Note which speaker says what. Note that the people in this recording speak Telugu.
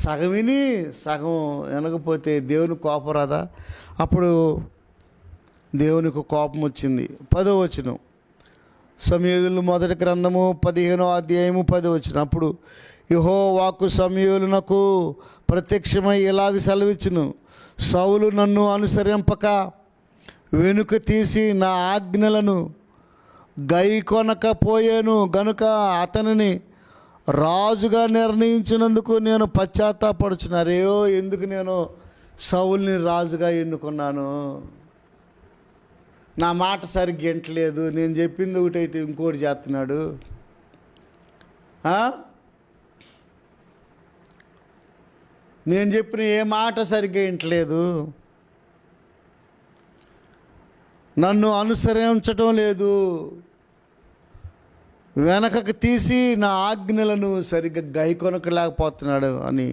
Speaker 1: సగం విని సగం వినకపోతే దేవుని కోపం రాదా? అప్పుడు దేవునికి కోపం వచ్చింది. 10వ వచనం, సమూయేలు మొదటి గ్రంథము 15వ అధ్యాయము 10వ వచనం. అప్పుడు యెహోవా వాక్కు సమూయేలునకు ప్రత్యక్షమై ఇలాగ సెలవిచ్చును, సౌలు నన్ను అనుసరింపక వెనుక తీసి నా ఆజ్ఞలను గైకొనకపోయాను గనుక అతనిని రాజుగా నిర్ణయించినందుకు నేను పశ్చాత్తాపడుచున్నారేయో, ఎందుకు నేను సౌలుని రాజుగా ఎన్నుకున్నాను? నా మాట సరిగ్గా వింటలేదు, నేను చెప్పింది ఒకటైతే ఇంకోటి చేస్తున్నాడు. నేను చెప్పిన ఏ మాట సరిగ్గా వింటలేదు, నన్ను అనుసరించటం లేదు, వెనకకు తీసి నా ఆజ్ఞలను సరిగ్గా గైకొనకలేకపోతున్నాడు అని